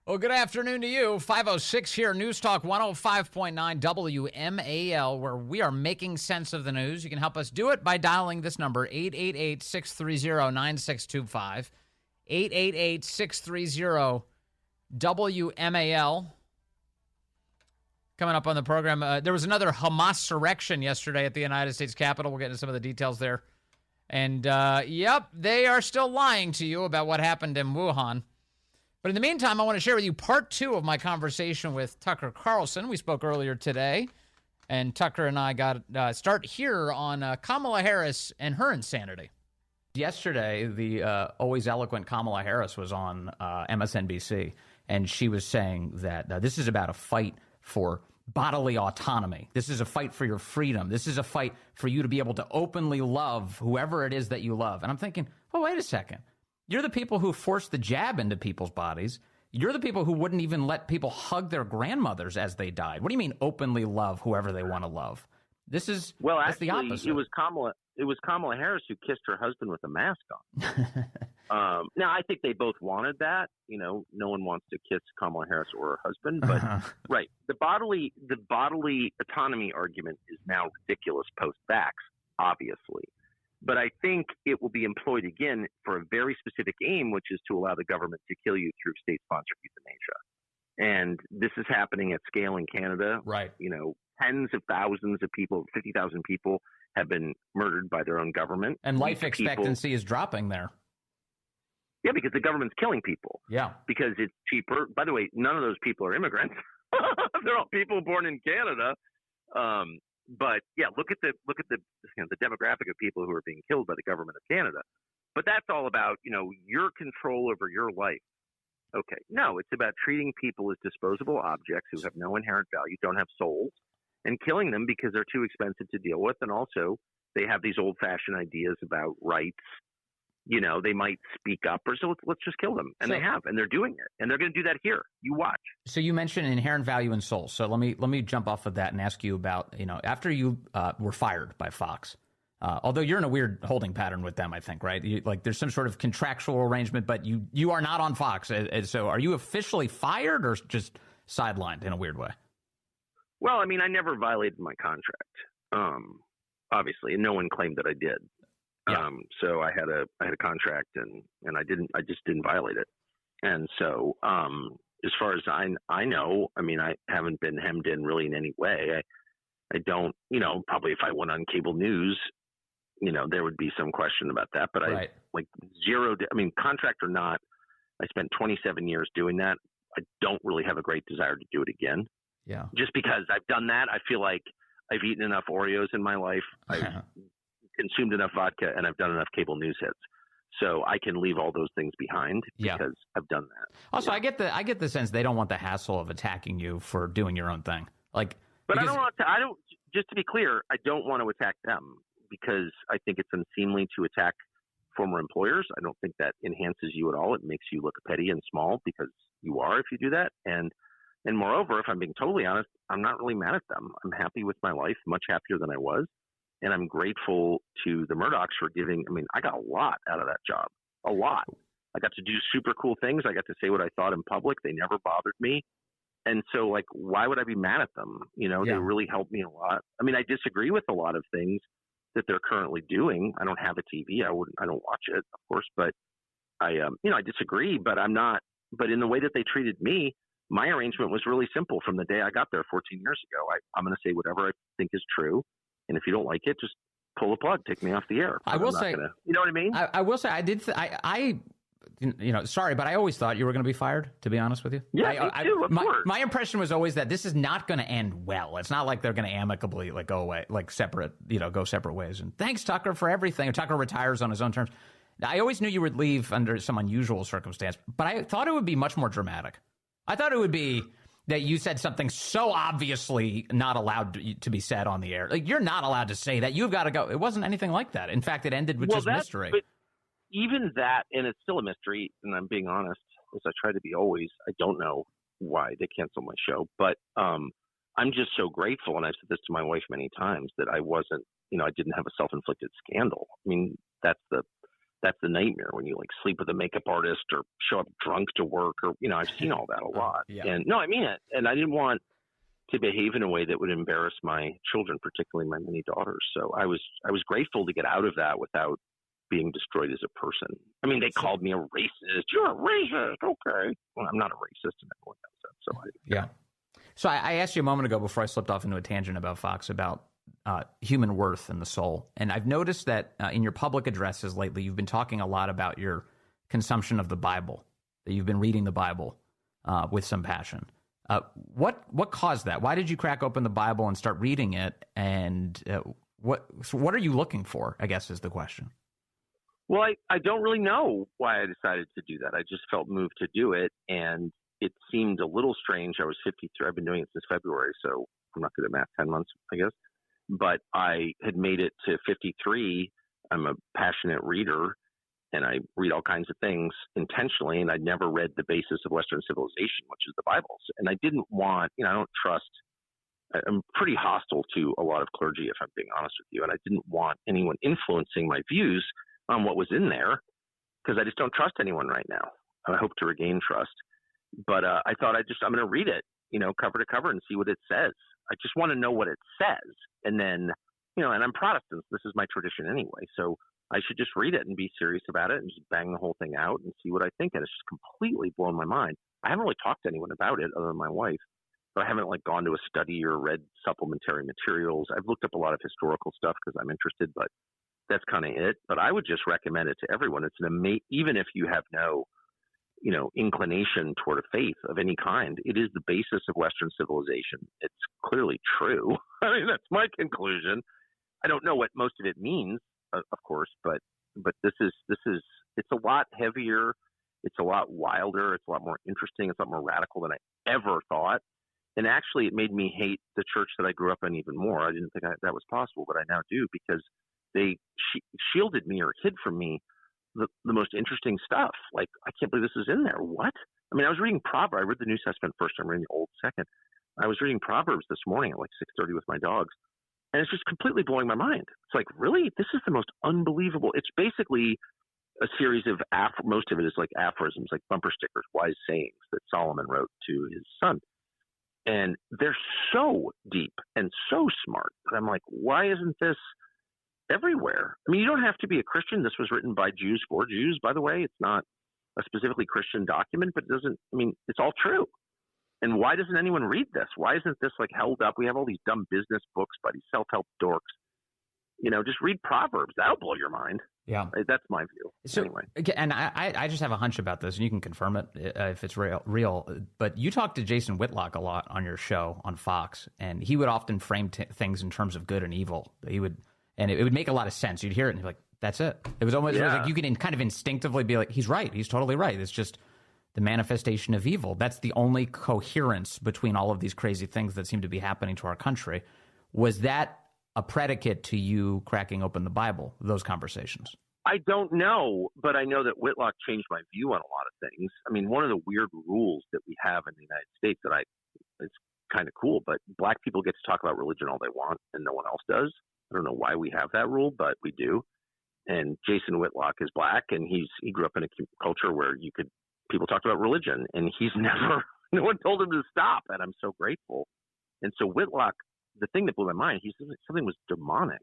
Well, good afternoon to you. 506 here, News Talk 105.9 WMAL, where we are making sense of the news. You can help us do it by dialing this number, 888-630-9625, 888-630-WMAL. Coming up on the program, there was another Hamasurection yesterday at the United States Capitol. We'll get into some of the details there. And, yep, they are still lying to you about what happened in Wuhan. But in the meantime, I want to share with you part 2 of my conversation with Tucker Carlson. We spoke earlier today, and Tucker and I got start here on Kamala Harris and her insanity. Yesterday, the always eloquent Kamala Harris was on MSNBC, and she was saying that this is about a fight for bodily autonomy. This is a fight for your freedom. This is a fight for you to be able to openly love whoever it is that you love. And I'm thinking, well, wait a second. You're the people who forced the jab into people's bodies. You're the people who wouldn't even let people hug their grandmothers as they died. What do you mean openly love whoever they want to love? This is that's the opposite. It was Kamala Harris who kissed her husband with a mask on. Now, I think they both wanted that. You know, no one wants to kiss Kamala Harris or her husband. But right, the bodily autonomy argument is now ridiculous post-vax, obviously. But I think it will be employed again for a very specific aim, which is to allow the government to kill you through state-sponsored euthanasia. And this is happening at scale in Canada. Right. You know, tens of thousands of people, 50,000 people have been murdered by their own government. And life expectancy is dropping there. Yeah, because the government's killing people. Yeah. Because it's cheaper. By the way, none of those people are immigrants. They're all people born in Canada. But yeah, look at the demographic of people who are being killed by the government of Canada. But that's all about, your control over your life. Okay. No, it's about treating people as disposable objects who have no inherent value, don't have souls, and killing them because they're too expensive to deal with. And also they have these old fashioned ideas about rights. They might speak up or so let's just kill them. And they have, and they're doing it. And they're going to do that here. You watch. So you mentioned inherent value in souls. So let me jump off of that and ask you about, after you were fired by Fox, although you're in a weird holding pattern with them, I think, right? There's some sort of contractual arrangement, but you are not on Fox. So are you officially fired or just sidelined in a weird way? Well, I mean, I never violated my contract, obviously, and no one claimed that I did. Yeah. So I had a contract and I just didn't violate it. And so, as far as I know, I mean, I haven't been hemmed in really in any way. I don't, probably if I went on cable news, there would be some question about that, but right. Contract or not, I spent 27 years doing that. I don't really have a great desire to do it again. Yeah. Just because I've done that, I feel like I've eaten enough Oreos in my life. I've consumed enough vodka and I've done enough cable news hits. So I can leave all those things behind because I've done that. Also, I get the sense they don't want the hassle of attacking you for doing your own thing. But just to be clear, I don't want to attack them because I think it's unseemly to attack former employers. I don't think that enhances you at all. It makes you look petty and small because you are if you do that. And moreover, if I'm being totally honest, I'm not really mad at them. I'm happy with my life, much happier than I was. And I'm grateful to the Murdochs for I got a lot out of that job. A lot. I got to do super cool things. I got to say what I thought in public. They never bothered me. And so, why would I be mad at them? They really helped me a lot. I mean, I disagree with a lot of things that they're currently doing. I don't have a TV. I don't watch it, of course. But I disagree. But But in the way that they treated me, my arrangement was really simple from the day I got there 14 years ago. I'm going to say whatever I think is true. And if you don't like it, just pull the plug, take me off the air. I will say, you know what I mean? I will say, I did. Sorry, but I always thought you were going to be fired. To be honest with you, yeah, me too. Of course. My impression was always that this is not going to end well. It's not like they're going to amicably go away, separate, go separate ways. And thanks, Tucker, for everything. Tucker retires on his own terms. I always knew you would leave under some unusual circumstance, but I thought it would be much more dramatic. I thought it would be that you said something so obviously not allowed to be said on the air. You're not allowed to say that. You've got to go. It wasn't anything like that. In fact, it ended with just mystery. But even that, and it's still a mystery, and I'm being honest, as I try to be always, I don't know why they canceled my show. But I'm just so grateful, and I've said this to my wife many times, that I wasn't, I didn't have a self-inflicted scandal. I mean, that's that's the nightmare when you like sleep with a makeup artist or show up drunk to work or, I've seen all that a lot. Yeah. And no, I mean it. And I didn't want to behave in a way that would embarrass my children, particularly my many daughters. So I was grateful to get out of that without being destroyed as a person. I mean, they called me a racist. You're a racist. Okay. Well, I'm not a racist in that sense. So yeah. So I asked you a moment ago before I slipped off into a tangent about Fox about human worth and the soul. And I've noticed that in your public addresses lately, you've been talking a lot about your consumption of the Bible, that you've been reading the Bible with some passion. What caused that? Why did you crack open the Bible and start reading it? And what are you looking for, I guess, is the question. Well, I don't really know why I decided to do that. I just felt moved to do it. And it seemed a little strange. I was 53. I've been doing it since February, so I'm not good at math, 10 months, I guess. But I had made it to 53. I'm a passionate reader, and I read all kinds of things intentionally, and I'd never read the basis of Western civilization, which is the Bible. And I didn't want, I don't trust, I'm pretty hostile to a lot of clergy, if I'm being honest with you, and I didn't want anyone influencing my views on what was in there, because I just don't trust anyone right now. I hope to regain trust. But I thought I'm going to read it, cover to cover and see what it says. I just want to know what it says. And then, and I'm Protestant. This is my tradition anyway. So I should just read it and be serious about it and just bang the whole thing out and see what I think. And it's just completely blown my mind. I haven't really talked to anyone about it other than my wife, but I haven't gone to a study or read supplementary materials. I've looked up a lot of historical stuff because I'm interested, but that's kind of it. But I would just recommend it to everyone. It's even if you have no inclination toward a faith of any kind, it is the basis of Western civilization. It's clearly true. I mean, that's my conclusion. I don't know what most of it means, of course, but this is it's a lot heavier. It's a lot wilder. It's a lot more interesting. It's a lot more radical than I ever thought. And actually, it made me hate the church that I grew up in even more. I didn't think that was possible, but I now do, because they shielded me or hid from me the most interesting stuff. Like, I can't believe this is in there. What? I mean, I was reading Proverbs. I read the New Testament first. I'm reading the Old second. I was reading Proverbs this morning at 6:30 with my dogs, and it's just completely blowing my mind. It's like, really? This is the most unbelievable. It's basically a series of most of it is like aphorisms, like bumper stickers, wise sayings that Solomon wrote to his son. And they're so deep and so smart. And I'm like, why isn't this everywhere? I mean, you don't have to be a Christian. This was written by Jews for Jews, by the way. It's not a specifically Christian document, but it's all true. And why doesn't anyone read this? Why isn't this held up? We have all these dumb business books by these self-help dorks. Just read Proverbs. That'll blow your mind. Yeah. That's my view. So, anyway. And I just have a hunch about this, and you can confirm it if it's real. But you talked to Jason Whitlock a lot on your show on Fox, and he would often frame things in terms of good and evil. And it would make a lot of sense. You'd hear it and you're like, that's it. It was almost it was like you could kind of instinctively be like, he's right. He's totally right. It's just the manifestation of evil. That's the only coherence between all of these crazy things that seem to be happening to our country. Was that a predicate to you cracking open the Bible, those conversations? I don't know, but I know that Whitlock changed my view on a lot of things. I mean, one of the weird rules that we have in the United States it's kind of cool, but black people get to talk about religion all they want and no one else does. I don't know why we have that rule, but we do. And Jason Whitlock is black, and he grew up in a culture where people talked about religion, and no one told him to stop, and I'm so grateful. And so Whitlock, the thing that blew my mind, he said something was demonic.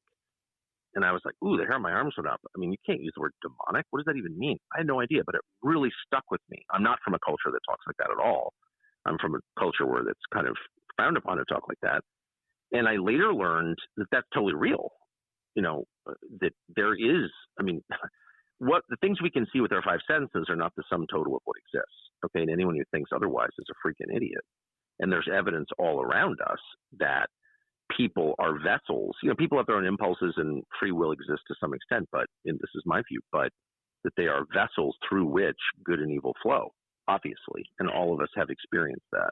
And I was like, ooh, the hair on my arms went up. I mean, you can't use the word demonic. What does that even mean? I had no idea, but it really stuck with me. I'm not from a culture that talks like that at all. I'm from a culture where that's kind of frowned upon to talk like that. And I later learned that that's totally real. That there is, what the things we can see with our five senses are not the sum total of what exists. Okay. And anyone who thinks otherwise is a freaking idiot. And there's evidence all around us that people are vessels. People have their own impulses and free will exists to some extent, and this is my view, but that they are vessels through which good and evil flow, obviously. And all of us have experienced that.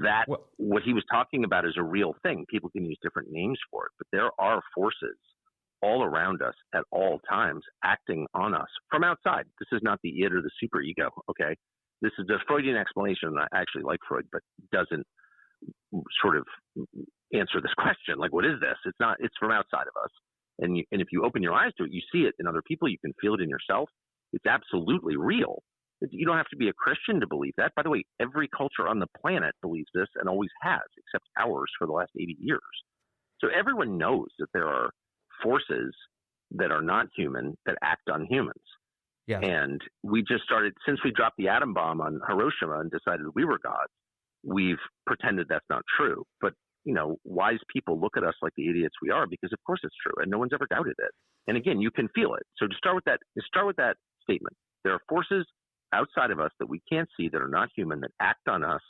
That what he was talking about is a real thing. People can use different names for it, but there are forces all around us at all times acting on us from outside. This is not the id or the superego, okay? This is the Freudian explanation. I actually like Freud, but doesn't sort of answer this question. Like, what is this? It's from outside of us. And if you open your eyes to it, you see it in other people. You can feel it in yourself. It's absolutely real. You don't have to be a Christian to believe that. By the way, every culture on the planet believes this and always has, except ours for the last 80 years. So everyone knows that there are forces that are not human that act on humans. Yeah. And we just started, since we dropped the atom bomb on Hiroshima and decided we were gods, we've pretended that's not true. But, wise people look at us like the idiots we are, because of course it's true, and no one's ever doubted it. And again, you can feel it. So to start with that statement. There are forces outside of us that we can't see, that are not human, that act on us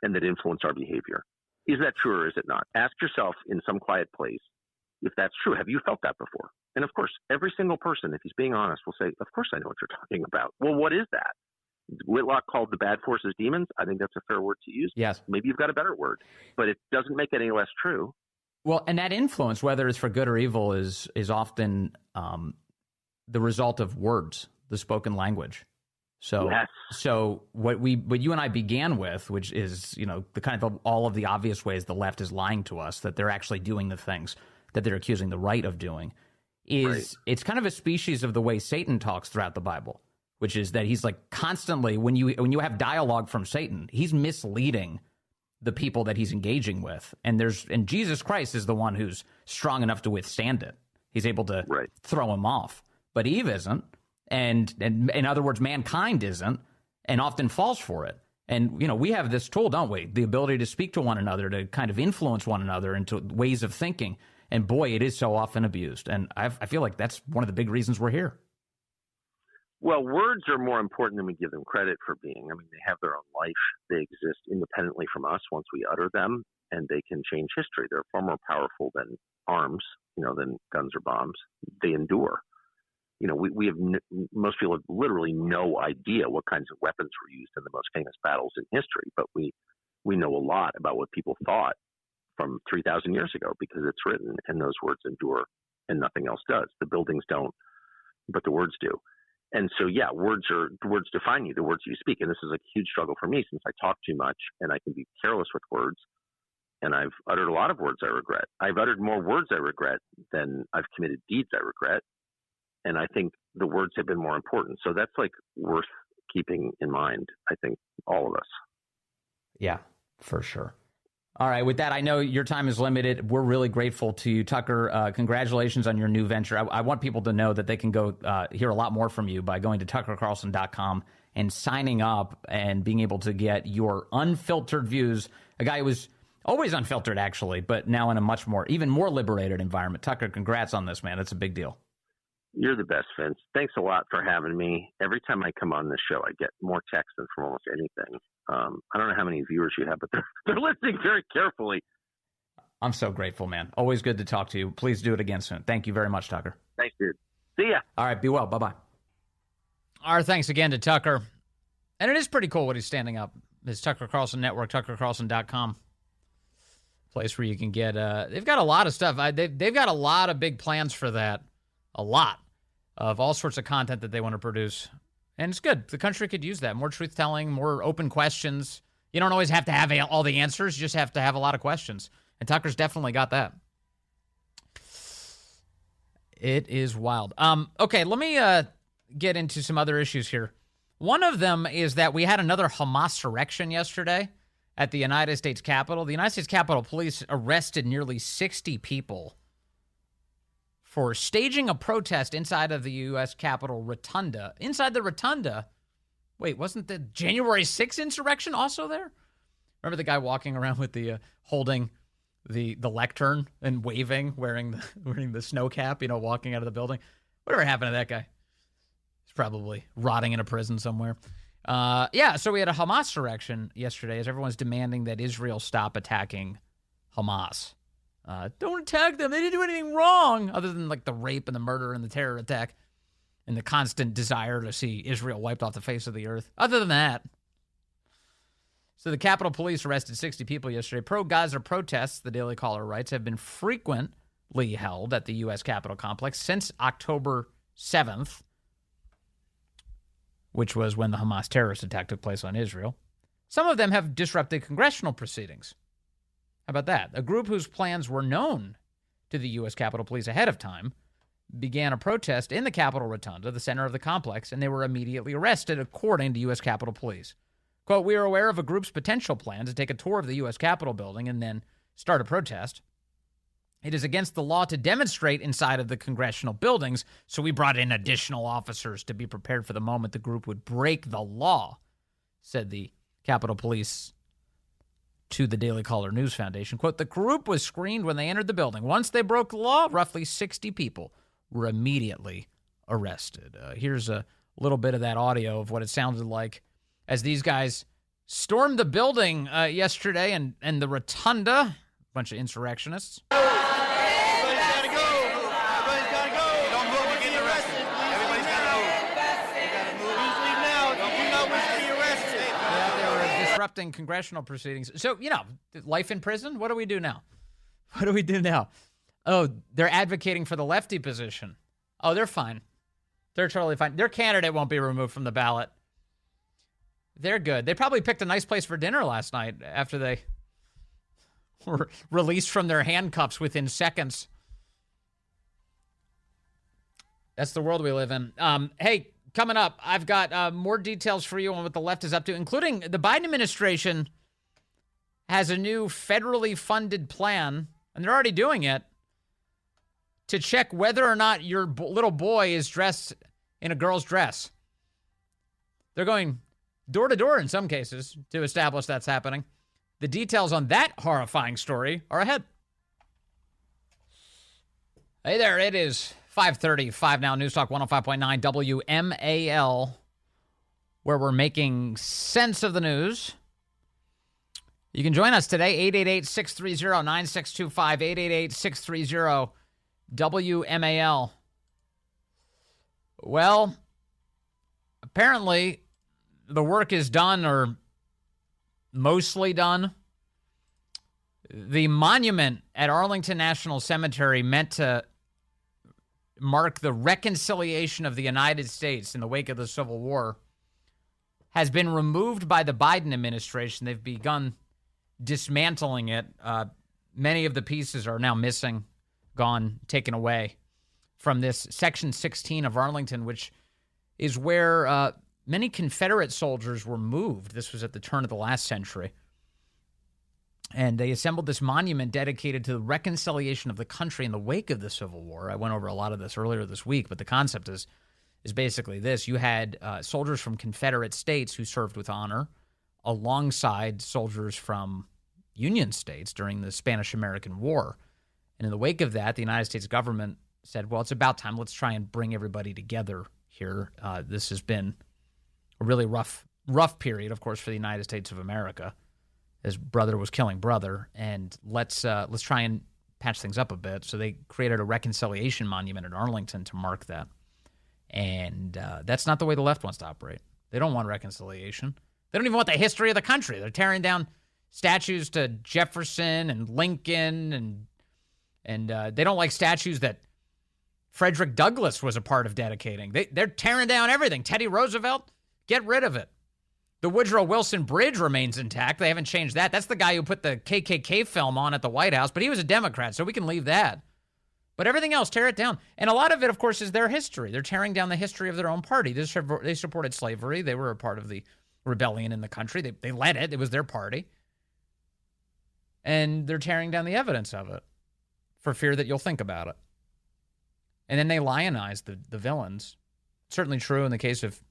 and that influence our behavior. Is that true or is it not? Ask yourself in some quiet place if that's true. Have you felt that before? And of course, every single person, if he's being honest, will say, of course I know what you're talking about. Well, what is that? Whitlock called the bad forces demons. I think that's a fair word to use. Yes. Maybe you've got a better word, but it doesn't make it any less true. Well, and that influence, whether it's for good or evil, is often the result of words, the spoken language. So, yes. So what you and I began with, which is, the kind of all of the obvious ways the left is lying to us, that they're actually doing the things that they're accusing the right of doing, is right. It's kind of a species of the way Satan talks throughout the Bible, which is that he's like constantly, when you have dialogue from Satan, he's misleading the people that he's engaging with. And Jesus Christ is the one who's strong enough to withstand it. He's able to right. throw him off. But Eve isn't. And in other words, mankind isn't, and often falls for it. And, we have this tool, don't we? The ability to speak to one another, to kind of influence one another into ways of thinking. And boy, it is so often abused. And I feel like that's one of the big reasons we're here. Well, words are more important than we give them credit for being. I mean, they have their own life. They exist independently from us once we utter them, and they can change history. They're far more powerful than arms, than guns or bombs. They endure. We have most people have literally no idea what kinds of weapons were used in the most famous battles in history, but we know a lot about what people thought from 3,000 years ago because it's written, and those words endure, and nothing else does. The buildings don't, but the words do. And so, yeah, words define you, the words you speak. And this is a huge struggle for me since I talk too much and I can be careless with words. And I've uttered a lot of words I regret. I've uttered more words I regret than I've committed deeds I regret. And I think the words have been more important. So that's worth keeping in mind, I think, all of us. Yeah, for sure. All right. With that, I know your time is limited. We're really grateful to you, Tucker. Congratulations on your new venture. I want people to know that they can go hear a lot more from you by going to tuckercarlson.com and signing up and being able to get your unfiltered views. A guy who was always unfiltered, actually, but now in a even more liberated environment. Tucker, congrats on this, man. It's a big deal. You're the best, Vince. Thanks a lot for having me. Every time I come on this show, I get more texts than from almost anything. I don't know how many viewers you have, but they're listening very carefully. I'm so grateful, man. Always good to talk to you. Please do it again soon. Thank you very much, Tucker. Thanks, dude. See ya. All right, be well. Bye-bye. Our thanks again to Tucker. And it is pretty cool what he's standing up. His Tucker Carlson Network, tuckercarlson.com. Place where you can get, they've got a lot of stuff. They've got a lot of big plans for that. A lot of all sorts of content that they want to produce. And it's good. The country could use that. More truth-telling, more open questions. You don't always have to have all the answers. You just have to have a lot of questions. And Tucker's definitely got that. It is wild. Okay, let me get into some other issues here. One of them is that we had another Hamasurection yesterday at the United States Capitol. The United States Capitol Police arrested nearly 60 people for staging a protest inside of the U.S. Capitol Rotunda. Inside the Rotunda, wait, wasn't the January 6th insurrection also there? Remember the guy walking around with the holding the lectern and waving, wearing the snow cap, walking out of the building? Whatever happened to that guy? He's probably rotting in a prison somewhere. So we had a Hamasurection yesterday as everyone's demanding that Israel stop attacking Hamas. Don't attack them. They didn't do anything wrong other than the rape and the murder and the terror attack and the constant desire to see Israel wiped off the face of the earth. Other than that. So the Capitol Police arrested 60 people yesterday. Pro-Gaza protests, the Daily Caller writes, have been frequently held at the U.S. Capitol complex since October 7th, which was when the Hamas terrorist attack took place on Israel. Some of them have disrupted congressional proceedings. How about that? A group whose plans were known to the U.S. Capitol Police ahead of time began a protest in the Capitol Rotunda, the center of the complex, and they were immediately arrested, according to U.S. Capitol Police. Quote, "We are aware of a group's potential plan to take a tour of the U.S. Capitol building and then start a protest. It is against the law to demonstrate inside of the congressional buildings, so we brought in additional officers to be prepared for the moment the group would break the law," said the Capitol Police to the Daily Caller News Foundation. Quote, "The group was screened when they entered the building. Once they broke the law, roughly 60 people were immediately arrested." Here's a little bit of that audio of what it sounded like as these guys stormed the building yesterday and the Rotunda, a bunch of insurrectionists. Disrupting congressional proceedings. So, life in prison? What do we do now? What do we do now? Oh, they're advocating for the lefty position. Oh, they're fine. They're totally fine. Their candidate won't be removed from the ballot. They're good. They probably picked a nice place for dinner last night after they were released from their handcuffs within seconds. That's the world we live in. Hey, coming up, I've got more details for you on what the left is up to, including the Biden administration has a new federally funded plan, and they're already doing it, to check whether or not your little boy is dressed in a girl's dress. They're going door to door in some cases to establish that's happening. The details on that horrifying story are ahead. Hey there, it is 5:35 now, News Talk 105.9 WMAL, where we're making sense of the news. You can join us today, 888-630-9625, 888-630-WMAL. Well, apparently the work is done, or mostly done. The monument at Arlington National Cemetery meant to mark the reconciliation of the United States in the wake of the Civil War has been removed by the Biden administration. They've begun dismantling it. Many of the pieces are now missing, gone, taken away from this Section 16 of Arlington, which is where many Confederate soldiers were moved. This was at the turn of the last century. And they assembled this monument dedicated to the reconciliation of the country in the wake of the Civil War. I went over a lot of this earlier this week, but the concept is basically this. You had soldiers from Confederate states who served with honor alongside soldiers from Union states during the Spanish-American War. And in the wake of that, the United States government said, well, it's about time. Let's try and bring everybody together here. This has been a really rough period, of course, for the United States of America, as brother was killing brother, and let's try and patch things up a bit. So they created a reconciliation monument at Arlington to mark that. And that's not the way the left wants to operate. They don't want reconciliation. They don't even want the history of the country. They're tearing down statues to Jefferson and Lincoln, and they don't like statues that Frederick Douglass was a part of dedicating. They're tearing down everything. Teddy Roosevelt, get rid of it. The Woodrow Wilson Bridge remains intact. They haven't changed that. That's the guy who put the KKK film on at the White House, but he was a Democrat, so we can leave that. But everything else, tear it down. And a lot of it, of course, is their history. They're tearing down the history of their own party. They supported slavery. They were a part of the rebellion in the country. They led it. It was their party. And they're tearing down the evidence of it for fear that you'll think about it. And then they lionize the villains. Certainly true in the case of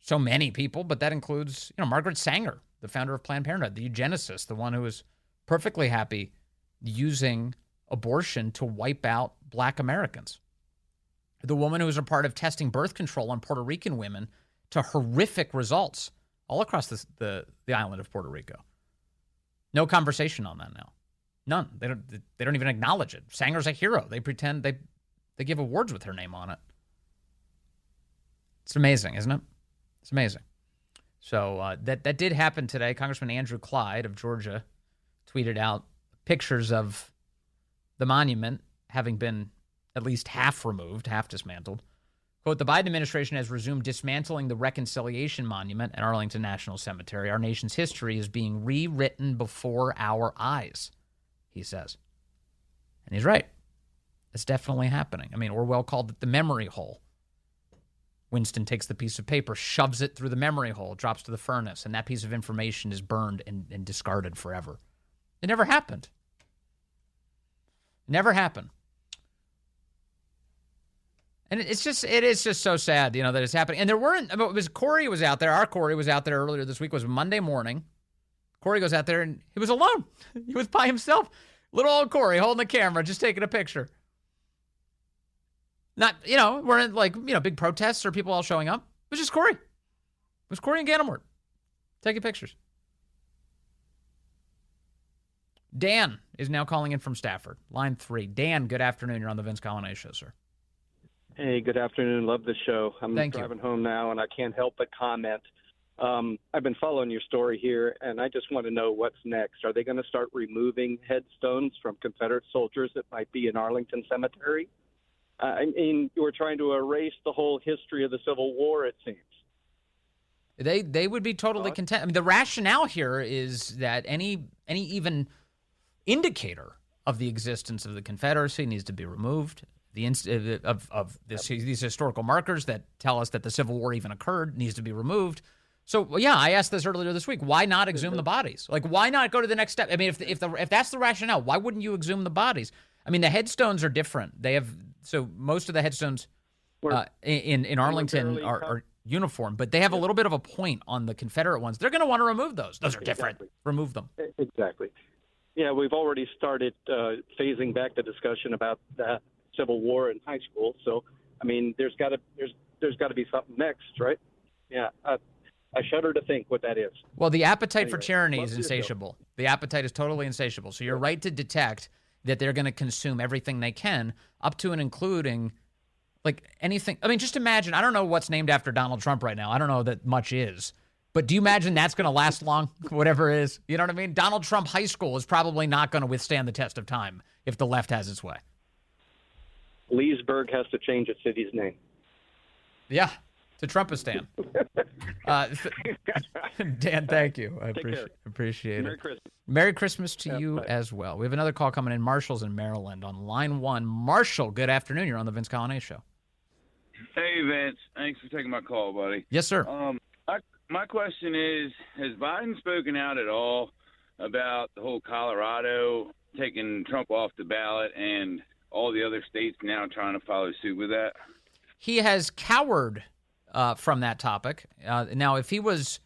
so many people, but that includes, Margaret Sanger, the founder of Planned Parenthood, the eugenicist, the one who was perfectly happy using abortion to wipe out black Americans. The woman who was a part of testing birth control on Puerto Rican women to horrific results all across the island of Puerto Rico. No conversation on that now. None. They don't even acknowledge it. Sanger's a hero. They pretend they give awards with her name on it. It's amazing, isn't it? It's amazing. So that did happen today. Congressman Andrew Clyde of Georgia tweeted out pictures of the monument having been at least half removed, half dismantled, Quote, the Biden administration has resumed dismantling the Reconciliation Monument at Arlington National Cemetery. Our nation's history is being rewritten before our eyes, he says. And he's right. It's definitely happening. I mean, Orwell called it the memory hole. Winston takes the piece of paper, shoves it through the memory hole, drops to the furnace, and that piece of information is burned and discarded forever. It never happened. Never happened. And it is just so sad, that it's happening. And there weren't, Corey was out there. Our Corey was out there earlier this week. It was Monday morning. Corey goes out there and he was alone. He was by himself. Little old Corey holding the camera, just taking a picture. Not, weren't big protests or people all showing up. It was just Corey. It was Corey and Ganamort taking pictures. Dan is now calling in from Stafford. Line 3. Dan, good afternoon. You're on the Vince Coglianese Show, sir. Hey, good afternoon. Love the show. I'm Thank driving you. home now, and I can't help but comment. I've been following your story here, and I just want to know what's next. Are they going to start removing headstones from Confederate soldiers that might be in Arlington Cemetery? I mean, you were trying to erase the whole history of the Civil War, it seems. They would be totally content. I mean, the rationale here is that any even indicator of the existence of the Confederacy needs to be removed. These historical markers that tell us that the Civil War even occurred needs to be removed. So, yeah, I asked this earlier this week. Why not exhume the bodies? Like, why not go to the next step? I mean, if that's the rationale, why wouldn't you exhume the bodies? I mean, the headstones are different. So most of the headstones in Arlington are uniform, but they have a little bit of a point on the Confederate ones. They're going to want to remove those. Those are different. Exactly. Remove them. Exactly. Yeah, we've already started phasing back the discussion about the Civil War in high school. So, I mean, there's got to be something next, right? Yeah, I shudder to think what that is. Well, the appetite for tyranny is insatiable. The appetite is totally insatiable. So you're right to detect that they're going to consume everything they can, up to and including, like, anything. I mean, just imagine, I don't know what's named after Donald Trump right now. I don't know that much is. But do you imagine that's going to last long, whatever it is? You know what I mean? Donald Trump High School is probably not going to withstand the test of time if the left has its way. Leesburg has to change its city's name. Yeah, to Trumpistan. Dan, thank you. I appreciate it. Merry Christmas. Merry Christmas to you bye. as well. We have another call coming in. Marshall's in Maryland on line 1. Marshall, good afternoon. You're on the Vince Coglianese Show. Hey, Vince. Thanks for taking my call, buddy. Yes, sir. My question is, has Biden spoken out at all about the whole Colorado taking Trump off the ballot and all the other states now trying to follow suit with that? He has cowered from that topic. Now, if he was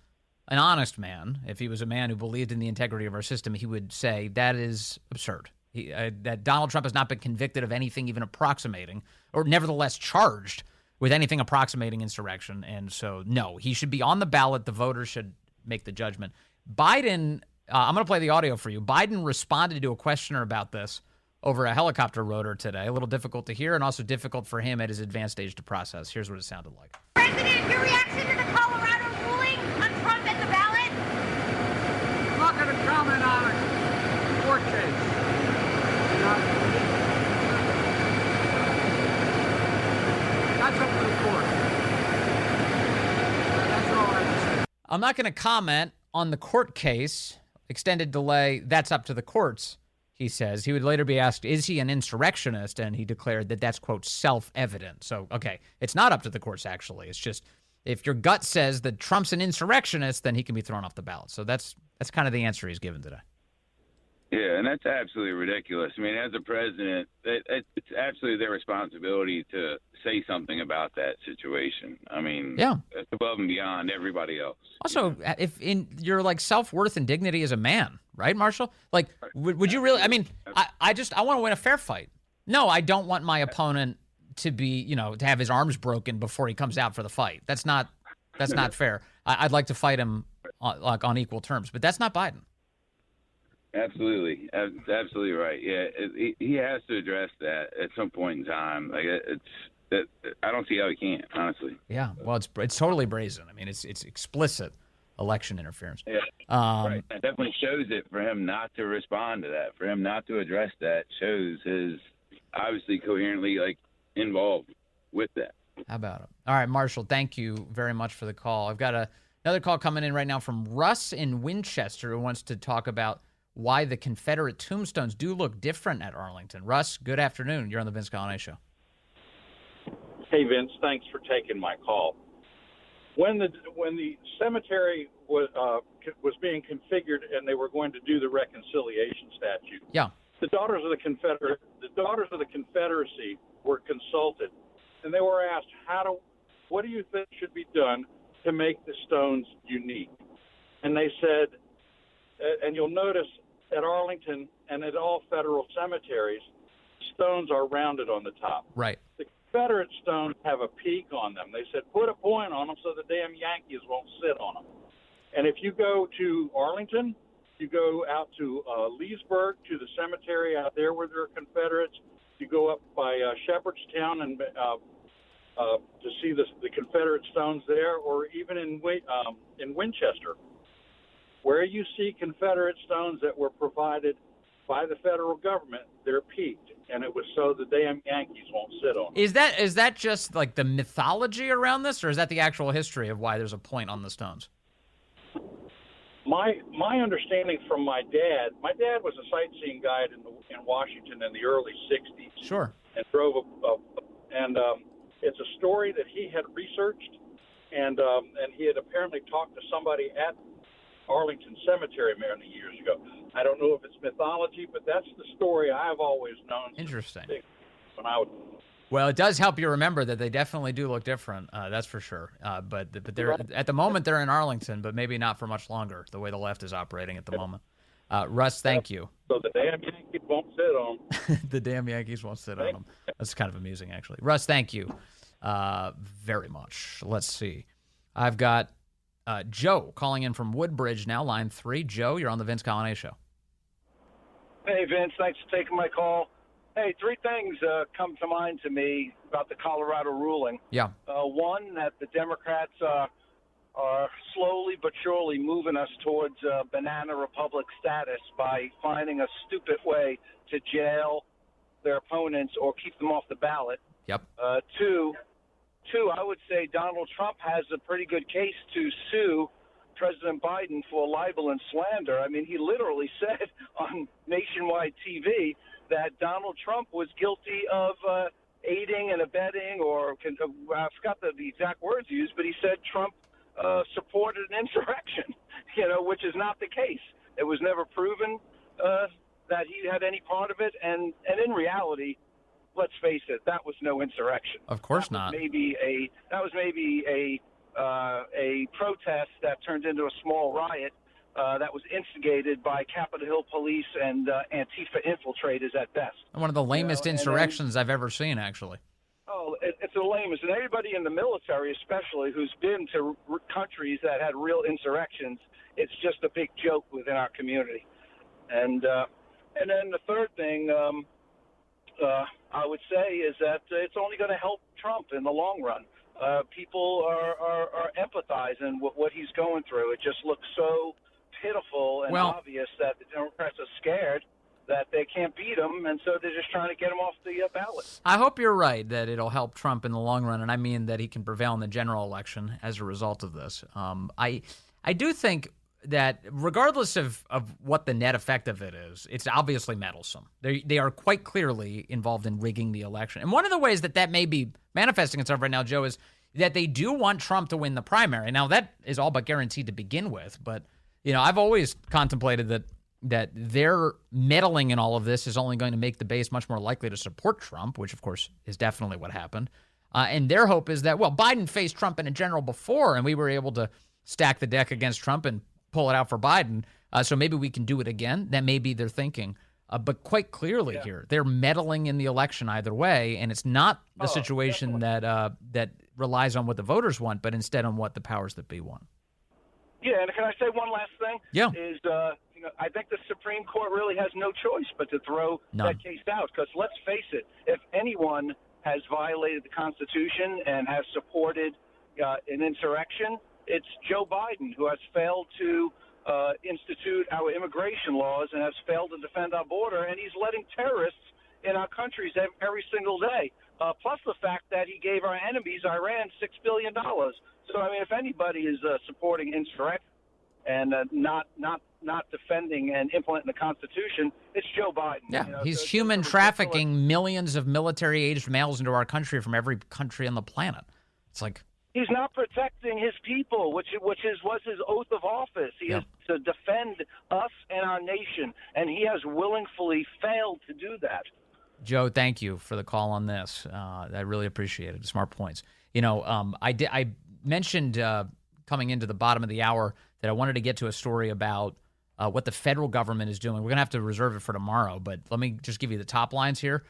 an honest man, if he was a man who believed in the integrity of our system, he would say that is absurd. That Donald Trump has not been convicted of anything even approximating, or nevertheless charged with anything approximating insurrection. And so, no, he should be on the ballot. The voters should make the judgment. Biden, I'm going to play the audio for you. Biden responded to a questioner about this over a helicopter rotor today. A little difficult to hear and also difficult for him at his advanced stage to process. Here's what it sounded like. President, your reaction to the Colorado ruling on Trump at the ballot? I'm not going to comment on a court case. That's up to the court. That's all I have to say. I'm not going to comment on the court case. Extended delay, that's up to the courts, he says. He would later be asked, is he an insurrectionist? And he declared that that's, quote, self-evident. So, okay, it's not up to the courts, actually. It's just if your gut says that Trump's an insurrectionist, then he can be thrown off the ballot. So that's kind of the answer he's given today. Yeah, and that's absolutely ridiculous. I mean, as a president, it's absolutely their responsibility to say something about that situation. I mean, yeah, it's above and beyond everybody else. Also, if in your like self-worth and dignity as a man, right, Marshall? Like, would you really? I mean, I want to win a fair fight. No, I don't want my opponent to be, to have his arms broken before he comes out for the fight. That's not fair. I'd like to fight him on equal terms, but that's not Biden. Absolutely, absolutely right. Yeah, he has to address that at some point in time. Like I don't see how he can't, honestly. Yeah, well, it's totally brazen. I mean, it's explicit election interference. Yeah, right. That definitely shows it for him not to respond to that, for him not to address that. Shows his obviously coherently involved with that. How about it? All right, Marshall, thank you very much for the call. I've got another call coming in right now from Russ in Winchester, who wants to talk about why the Confederate tombstones do look different at Arlington. Russ, good afternoon. You're on the Vince Colonnese Show. Hey, Vince, thanks for taking my call. When the cemetery was being configured and they were going to do the reconciliation statute, Yeah. the Daughters of the Confederacy were consulted, and they were asked, what do you think should be done to make the stones unique? And they said, and you'll notice at Arlington and at all federal cemeteries, stones are rounded on the top. Right. The Confederate stones have a peak on them. They said, put a point on them so the damn Yankees won't sit on them. And if you go to Arlington, you go out to Leesburg, to the cemetery out there where there are Confederates. You go up by Shepherdstown and to see the Confederate stones there, or even in Winchester, where you see Confederate stones that were provided by the federal government, they're peaked, and it was so the damn Yankees won't sit on them. Is that just like the mythology around this, or is that the actual history of why there's a point on the stones? My understanding from my dad was a sightseeing guide in Washington in the early 60s. Sure. And drove it's a story that he had researched, and he had apparently talked to somebody at Arlington Cemetery many years ago. I don't know if it's mythology, but that's the story I've always known. Interesting. When I was... Well, it does help you remember that they definitely do look different. That's for sure. But they're at the moment they're in Arlington, but maybe not for much longer. The way the left is operating at the moment. Russ, thank you. So the damn Yankees won't sit on them. The damn Yankees won't sit on them. That's kind of amusing, actually. Russ, thank you very much. Let's see. I've got Joe calling in from Woodbridge now, line 3. Joe, you're on the Vince Colonnese Show. Hey, Vince, thanks for taking my call. Hey, 3 things come to mind to me about the Colorado ruling. Yeah. One, that the Democrats are slowly but surely moving us towards banana republic status by finding a stupid way to jail their opponents or keep them off the ballot. Yep. Two, I would say Donald Trump has a pretty good case to sue President Biden for libel and slander. I mean, he literally said on nationwide TV that Donald Trump was guilty of aiding and abetting, or I forgot the exact words used, but he said Trump supported an insurrection, which is not the case. It was never proven that he had any part of it, and in reality, let's face it, that was no insurrection. Of course not. That was maybe a protest that turned into a small riot that was instigated by Capitol Hill police and Antifa infiltrators at best. One of the lamest insurrections I've ever seen, actually. Oh, it's the lamest. And everybody in the military, especially, who's been to countries that had real insurrections, it's just a big joke within our community. And then the third thing I would say is that it's only going to help Trump in the long run. People are empathizing with what he's going through. It just looks so pitiful and obvious that the Democrats are scared that they can't beat him, and so they're just trying to get him off the ballot. I hope you're right that it'll help Trump in the long run, and I mean that he can prevail in the general election as a result of this. I do think that regardless of what the net effect of it is, it's obviously meddlesome. They are quite clearly involved in rigging the election. And one of the ways that may be manifesting itself right now, Joe, is that they do want Trump to win the primary. Now, that is all but guaranteed to begin with, but I've always contemplated that their meddling in all of this is only going to make the base much more likely to support Trump, which, of course, is definitely what happened. And their hope is that, Biden faced Trump in a general before, and we were able to stack the deck against Trump and pull it out for Biden. So maybe we can do it again. That may be their thinking. But quite clearly here, they're meddling in the election either way, and it's not the situation that relies on what the voters want, but instead on what the powers that be want. Yeah, and can I say one last thing? Yeah. I think the Supreme Court really has no choice but to throw that case out, because let's face it, if anyone has violated the Constitution and has supported an insurrection, it's Joe Biden, who has failed to institute our immigration laws and has failed to defend our border, and he's letting terrorists in our countries every single day. plus the fact that he gave our enemies, Iran, $6 billion. So, I mean, if anybody is supporting insurrection and not defending and implementing the Constitution, it's Joe Biden. Yeah, he's human trafficking millions of military-aged males into our country from every country on the planet. It's like... He's not protecting his people, was his oath of office. He is to defend us and our nation, and he has willingly failed to do that. Joe, thank you for the call on this. I really appreciate it. Smart points. I mentioned coming into the bottom of the hour that I wanted to get to a story about what the federal government is doing. We're going to have to reserve it for tomorrow, but let me just give you the top lines here.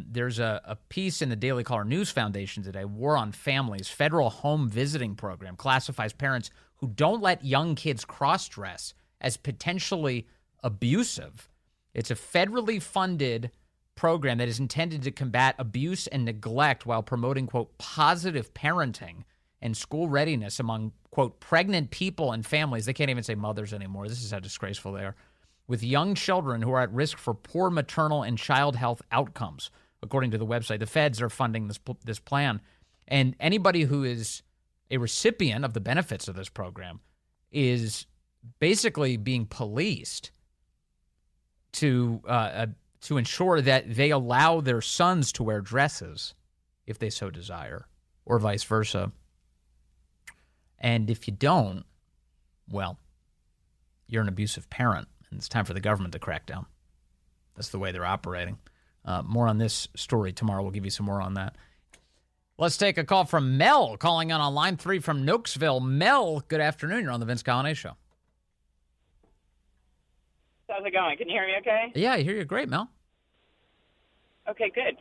There's a piece in the Daily Caller News Foundation today, War on Families, federal home visiting program classifies parents who don't let young kids cross-dress as potentially abusive. It's a federally funded program that is intended to combat abuse and neglect while promoting, quote, positive parenting and school readiness among, quote, pregnant people and families. They can't even say mothers anymore. This is how disgraceful they are. With young children who are at risk for poor maternal and child health outcomes, according to the website. The feds are funding this plan. And anybody who is a recipient of the benefits of this program is basically being policed to ensure that they allow their sons to wear dresses if they so desire, or vice versa. And if you don't, well, you're an abusive parent. And it's time for the government to crack down. That's the way they're operating. More on this story tomorrow. We'll give you some more on that. Let's take a call from Mel, calling on line 3 from Nokesville. Mel, good afternoon. You're on the Vince Coglianese Show. How's it going? Can you hear me okay? Yeah, I hear you great, Mel. Okay, good.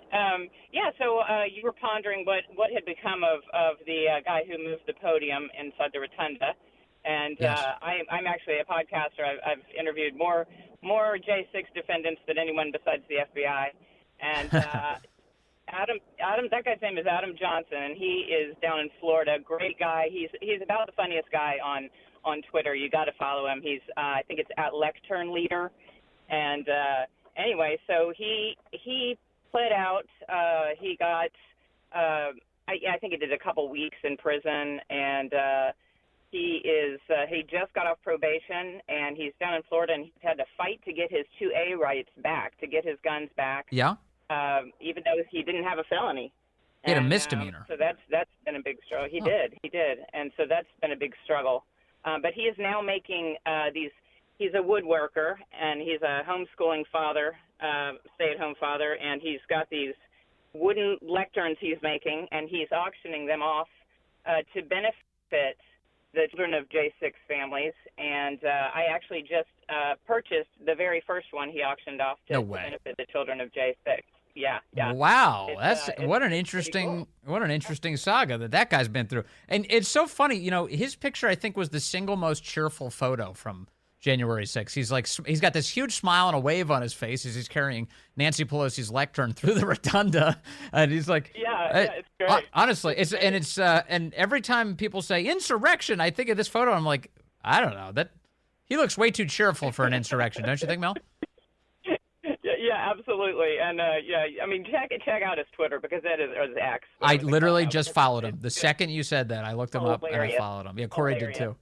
So you were pondering what had become of the guy who moved the podium inside the rotunda. And yes. I'm actually a podcaster. I've interviewed more J6 defendants than anyone besides the FBI. And Adam, that guy's name is Adam Johnson, and he is down in Florida. Great guy. He's about the funniest guy on Twitter. You got to follow him. He's I think it's at Lectern Leader. And anyway, so he pled out. He got I think he did a couple weeks in prison, and he just got off probation, and he's down in Florida, and he's had to fight to get his 2A rights back, to get his guns back. Yeah. Even though he didn't have a felony. He had a misdemeanor. So that's been a big struggle. He did. And so that's been a big struggle. But he is now making he's a woodworker, and he's a homeschooling father, stay-at-home father, and he's got these wooden lecterns he's making, and he's auctioning them off to benefit the children of J6 families, and I actually just purchased the very first one he auctioned off to benefit the children of J6. Yeah. Wow, what an interesting saga that guy's been through. And it's so funny, his picture I think was the single most cheerful photo from January 6th. He's got this huge smile and a wave on his face as he's carrying Nancy Pelosi's lectern through the rotunda, and he's like, it's great. Honestly, and every time people say insurrection, I think of this photo. I'm like, I don't know, that he looks way too cheerful for an insurrection, don't you think, Mel? Yeah, absolutely. And I mean, check out his Twitter, because that is, or his X. I literally just followed him. The second you said that, I looked him up and I followed him. Yeah, Corey did too.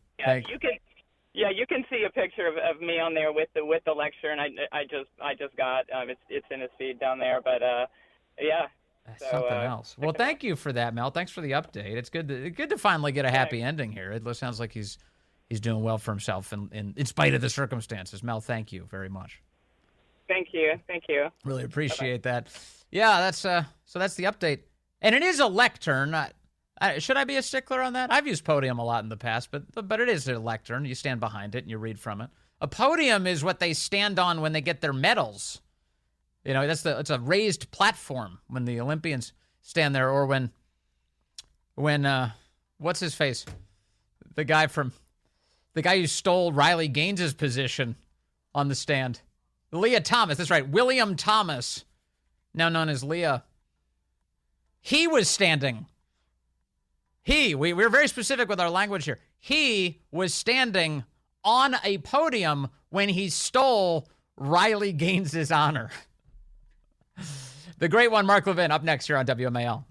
Yeah, you can see a picture of me on there with the lecture, and I just got it's in his feed down there, but yeah. That's something else. Well, thank you for that, Mel. Thanks for the update. It's good to finally get a happy ending here. It sounds like he's doing well for himself in spite of the circumstances. Mel, thank you very much. Thank you. Really appreciate that. Yeah, that's the update, and it is a lectern. Should I be a stickler on that? I've used podium a lot in the past, but it is a lectern. You stand behind it and you read from it. A podium is what they stand on when they get their medals. It's a raised platform when the Olympians stand there, or when what's his face? The guy who stole Riley Gaines's position on the stand. Leah Thomas, that's right. William Thomas, now known as Leah. He was standing. We're very specific with our language here. He was standing on a podium when he stole Riley Gaines's honor. The great one, Mark Levin, up next here on WMAL.